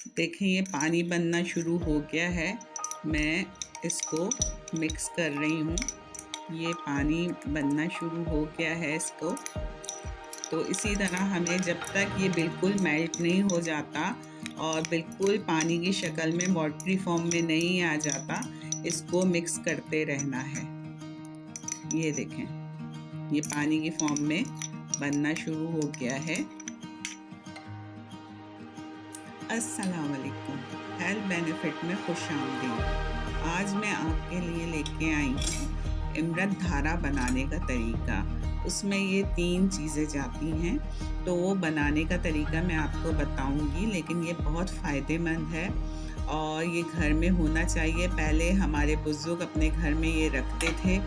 देखें ये पानी बनना शुरू हो गया है। मैं इसको मिक्स कर रही हूँ। ये पानी बनना शुरू हो गया है इसको। तो इसी तरह हमें जब तक ये बिल्कुल मेल्ट नहीं हो जाता और बिल्कुल पानी की शक्ल में वाटरी फॉर्म में नहीं आ जाता, इसको मिक्स करते रहना है। ये देखें ये पानी की फॉर्म में बनना शुरू हो गया है। अस्सलाम वालेकुम, हेल्थ बेनिफिट में खुशामदीद। आज मैं आपके लिए लेके आई हूँ इमरत धारा बनाने का तरीका। उसमें ये 3 चीज़ें जाती हैं, तो वो बनाने का तरीका मैं आपको बताऊंगी, लेकिन ये बहुत फ़ायदेमंद है और ये घर में होना चाहिए। पहले हमारे बुज़ुर्ग अपने घर में ये रखते थे,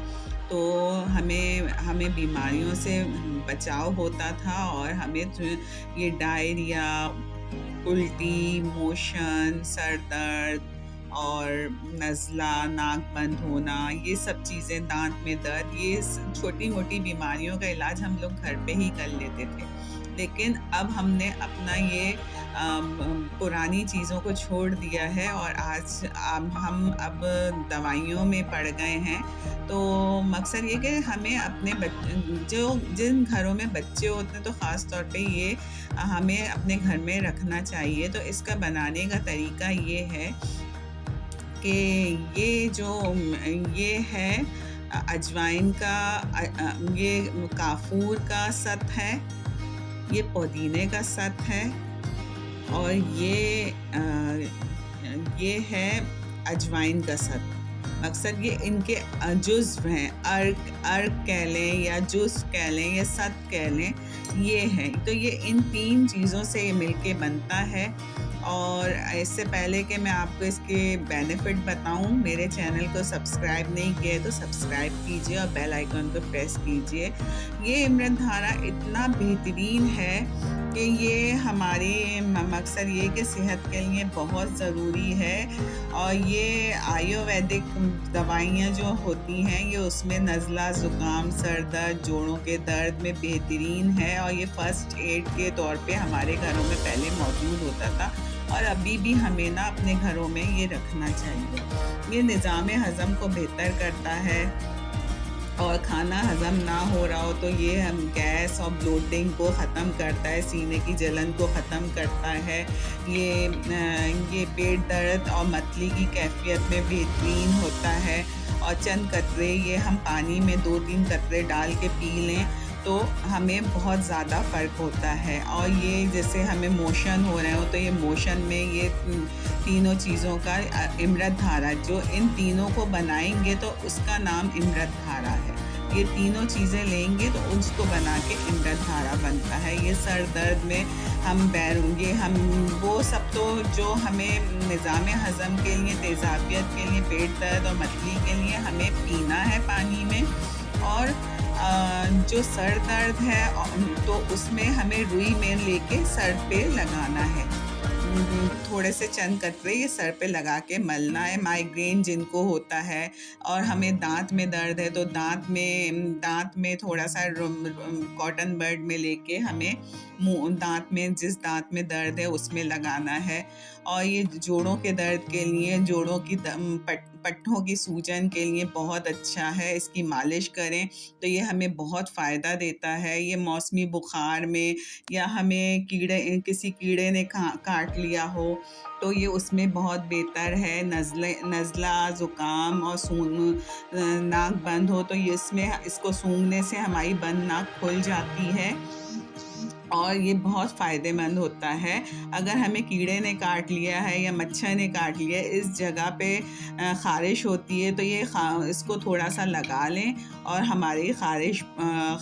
तो हमें बीमारियों से बचाव होता था और हमें ये डायरिया, उल्टी, मोशन, सर दर्द और नज़ला, नाक बंद होना, ये सब चीज़ें, दांत में दर्द, ये छोटी-मोटी बीमारियों का इलाज हम लोग घर पे ही कर लेते थे। लेकिन अब हमने अपना ये पुरानी चीज़ों को छोड़ दिया है और हम अब दवाइयों में पड़ गए हैं। तो मकसद ये कि हमें अपने जिन घरों में बच्चे होते हैं, तो ख़ास तौर पे ये हमें अपने घर में रखना चाहिए। तो इसका बनाने का तरीका ये है कि ये है अजवाइन का, ये काफ़ूर का सत है, ये पुदीने का सत है और ये है अजवाइन का सत। मकसद ये इनके जुज़्व हैं, अर्क कह लें या जुज़्व कह लें या सत कह लें, ये हैं। तो ये इन 3 चीज़ों से ये मिलके बनता है। और इससे पहले कि मैं आपको इसके बेनिफिट बताऊं, मेरे चैनल को सब्सक्राइब नहीं किया है तो सब्सक्राइब कीजिए और बेल आइकन को प्रेस कीजिए। ये इमरत धारा इतना बेहतरीन है कि ये हमारी मकसद ये कि सेहत के लिए बहुत ज़रूरी है। और ये आयुर्वेदिक दवाइयाँ जो होती हैं, ये उसमें नज़ला, ज़ुकाम, सर दर्द, जोड़ों के दर्द में बेहतरीन है और ये फ़र्स्ट एड के तौर पे हमारे घरों में पहले मौजूद होता था और अभी भी हमें ना अपने घरों में ये रखना चाहिए। ये निज़ाम हज़म को बेहतर करता है और खाना हज़म ना हो रहा हो तो ये हम गैस और ब्लोटिंग को ख़त्म करता है, सीने की जलन को ख़त्म करता है। ये पेट दर्द और मतली की कैफियत में बेहतरीन होता है। और चंद कतरे ये हम पानी में 2-3 कतरे डाल के पी लें तो हमें बहुत ज़्यादा फ़र्क होता है। और ये जैसे हमें मोशन हो रहे हो तो ये मोशन में ये तीनों चीज़ों का इमरत धारा, जो इन तीनों को बनाएंगे तो उसका नाम इमरत धारा है। ये तीनों चीज़ें लेंगे तो उसको बना के इमरत धारा बनता है। ये सर दर्द में हम वो सब तो जो हमें निज़ाम हज़म के लिए, तेज़ाबियत के लिए, पेट दर्द और मतली के लिए हमें पीना है पानी में। और जो सर दर्द है तो उसमें हमें रुई में लेके सर पे लगाना है। थोड़े से चंद कतरे ये सर पे लगा के मलना है। माइग्रेन जिनको होता है और हमें दांत में दर्द है तो दांत में थोड़ा सा कॉटन बर्ड में लेके हमें दांत में, जिस दांत में दर्द है उसमें लगाना है। और ये जोड़ों के दर्द के लिए, जोड़ों की पट्ठों की सूजन के लिए बहुत अच्छा है। इसकी मालिश करें तो ये हमें बहुत फ़ायदा देता है। ये मौसमी बुखार में या हमें किसी कीड़े ने काट लिया हो तो ये उसमें बहुत बेहतर है। नज़ला, ज़ुकाम और नाक बंद हो तो इसको सूंघने से हमारी बंद नाक खुल जाती है और ये बहुत फ़ायदेमंद होता है। अगर हमें कीड़े ने काट लिया है या मच्छर ने काट लिया है, इस जगह पे ख़ारिश होती है तो इसको थोड़ा सा लगा लें और हमारी ख़ारिश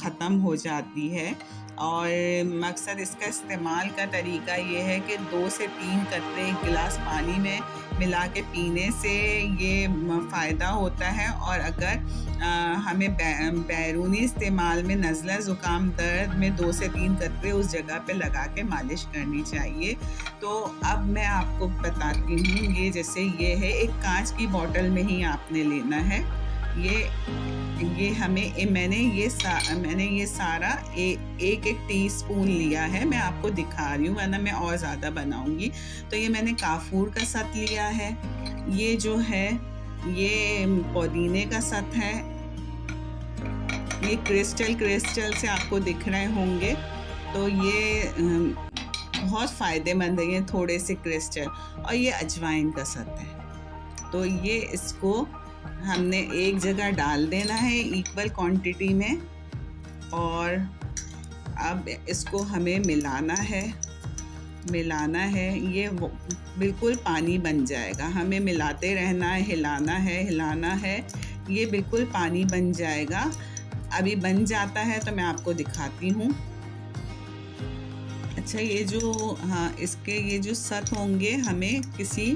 ख़त्म हो जाती है। और मकसद इसका इस्तेमाल का तरीका ये है कि 2 से 3 कतरे 1 गिलास पानी में मिला के पीने से ये फ़ायदा होता है। और अगर हमें बैरूनी इस्तेमाल में नज़ला, ज़ुकाम, दर्द में 2 से 3 कतरे उस जगह पे लगा के मालिश करनी चाहिए। तो अब मैं आपको बताती हूँ। ये जैसे ये है, एक कांच की बोतल में ही आपने लेना है। ये हमें मैंने ये सारा एक टीस्पून लिया है। मैं आपको दिखा रही हूँ, वरना मैं और ज़्यादा बनाऊँगी। तो ये मैंने काफ़ूर का सत लिया है। ये जो है ये पुदीने का सत है। ये क्रिस्टल से आपको दिख रहे होंगे। तो ये बहुत फ़ायदेमंद है, ये थोड़े से क्रिस्टल। और ये अजवाइन का सत है। तो ये इसको हमने एक जगह डाल देना है इक्वल क्वांटिटी में, और अब इसको हमें मिलाना है। ये बिल्कुल पानी बन जाएगा। हमें मिलाते रहना है, हिलाना है। ये बिल्कुल पानी बन जाएगा। अभी बन जाता है तो मैं आपको दिखाती हूँ। अच्छा, ये जो सत होंगे हमें किसी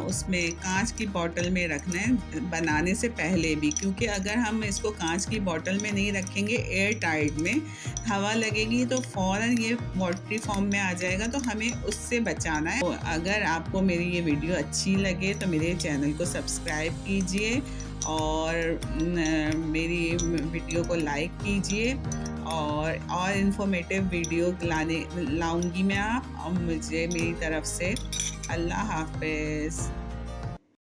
उसमें कांच की बॉटल में रखना है, बनाने से पहले भी, क्योंकि अगर हम इसको कांच की बॉटल में नहीं रखेंगे एयर टाइट में, हवा लगेगी तो फ़ौरन ये वाटरी फॉर्म में आ जाएगा। तो हमें उससे बचाना है। तो अगर आपको मेरी ये वीडियो अच्छी लगे तो मेरे चैनल को सब्सक्राइब कीजिए और मेरी वीडियो को लाइक कीजिए, और इन्फॉर्मेटिव वीडियो लाऊंगी मैं और मुझे मेरी तरफ से अल्लाह हाफ़िज़।